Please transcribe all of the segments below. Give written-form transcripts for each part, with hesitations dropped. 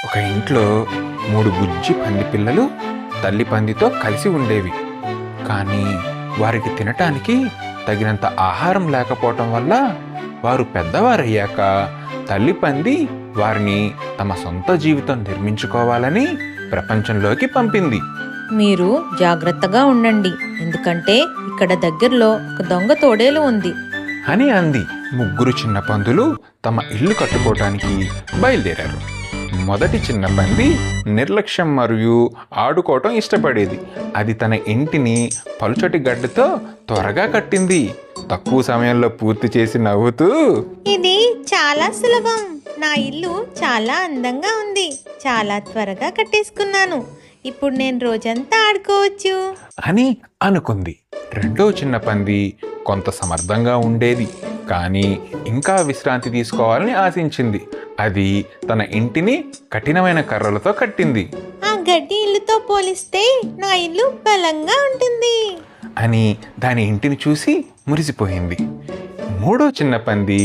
ఒక ఇంట్లో 3 బుజ్జి పంది పిల్లలు తల్లి పందితో కలిసి ఉండేవి. కానీ వారికి తినటానికి తగినంత ఆహారం లేకపోవటం వల్ల వారు పెద్దవారయ్యాక తల్లి పంది వారిని తమ సొంత జీవితం నిర్మించుకోవాలని ప్రపంచంలోకి పంపింది. మీరు జాగ్రత్తగా ఉండండి, ఎందుకంటే ఇక్కడ దగ్గరలో ఒక దొంగ తోడేలు ఉంది అని అంది. 3 చిన్న పందులు తమ ఇల్లు కట్టుకోవటానికి బయలుదేరారు. మొదటి చిన్న పంది నిర్లక్ష్యం మరియు ఆడుకోవటం ఇష్టపడేది. అది తన ఇంటిని పలుచటి గడ్డతో త్వరగా కట్టింది. తక్కువ సమయంలో పూర్తి చేసి నవ్వుతూ, ఇది చాలా సులభం, నా ఇల్లు చాలా అందంగా ఉంది, చాలా త్వరగా కట్టేసుకున్నాను, ఇప్పుడు నేను రోజంతా ఆడుకోవచ్చు అని అనుకుంది. రెండో చిన్న పంది కొంత సమర్థంగా ఉండేది, కానీ ఇంకా విశ్రాంతి తీసుకోవాలని ఆశించింది. అది తన ఇంటిని కఠినమైన కర్రలతో కట్టింది. ఆ గడ్డి ఇల్లుతో పోలిస్తే నా ఇల్లు బలంగా ఉంటుంది అని దాని ఇంటిని చూసి మురిసిపోయింది. మూడో చిన్న పంది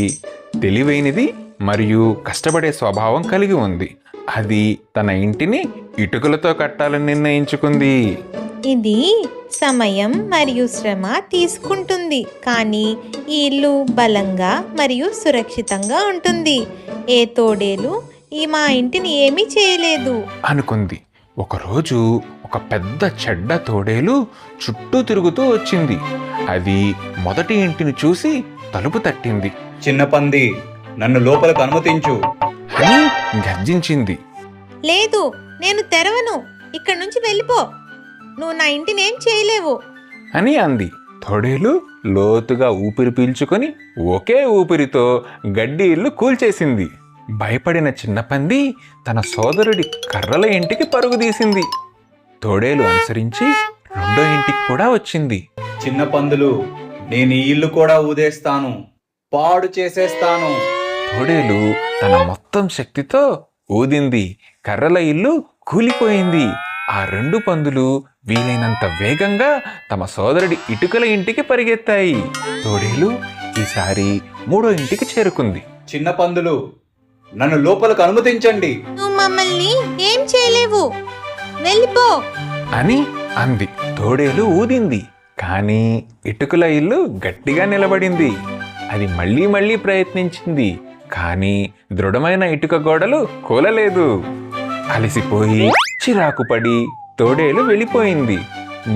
తెలివైనది మరియు కష్టపడే స్వభావం కలిగి ఉంది. అది తన ఇంటిని ఇటుకలతో కట్టాలని నిర్ణయించుకుంది. ఇది సమయం మరియు శ్రమ తీసుకుంటుంది, కానీ ఈ ఇల్లు బలంగా మరియు సురక్షితంగా ఉంటుంది. ఏ తోడేలు మా ఇంటిని ఏమీ చేయలేదు అనుకుంది. ఒకరోజు ఒక పెద్ద చెడ్డ తోడేలు చుట్టూ తిరుగుతూ వచ్చింది. అది మొదటి ఇంటిని చూసి తలుపు తట్టింది. చిన్న పంది, నన్ను లోపలికి అనుమతించు అని గర్జించింది. లేదు, నేను తెరవను, ఇక్కడి నుంచి వెళ్ళిపో, నువ్వు నా ఇంటిని ఏం చేయలేవు అని అంది. తోడేలు లోతుగా ఊపిరి పీల్చుకొని ఒకే ఊపిరితో గడ్డి ఇల్లు కూల్చేసింది. భయపడిన చిన్న పంది తన సోదరుడి కర్రల ఇంటికి పరుగుదీసింది. తోడేలు అనుసరించి రెండో ఇంటికి కూడా వచ్చింది. చిన్న పందులు, నేను ఈ ఇల్లు కూడా ఊదేస్తాను, పాడు చేసేస్తాను. తోడేలు తన మొత్తం శక్తితో ఊదింది. కర్రల ఇల్లు కూలిపోయింది. ఆ 2 పందులు వీలైనంత వేగంగా తమ సోదరుడి ఇటుకల ఇంటికి పరిగెత్తాయి. తోడేలు ఈసారి 3వ ఇంటికి చేరుకుంది. చిన్న పందులు, నన్ను లోపలికి అనుమతించండి. నువ్వు మమ్మల్ని ఏం చేయలేవు, వెళ్ళిపో అని అంది. తోడేలు ఊదింది, కానీ ఇటుకల ఇల్లు గట్టిగా నిలబడింది. అది మళ్ళీ మళ్ళీ ప్రయత్నించింది, కానీ దృఢమైన ఇటుక గోడలు కూలలేదు. అలసిపోయి చిరాకు పడి తోడేలు వెళ్ళిపోయింది.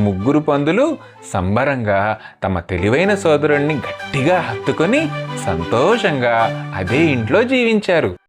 3 పందులు సంబరంగా తమ తెలివైన సోదరుణ్ణి గట్టిగా హత్తుకొని సంతోషంగా అదే ఇంట్లో జీవించారు.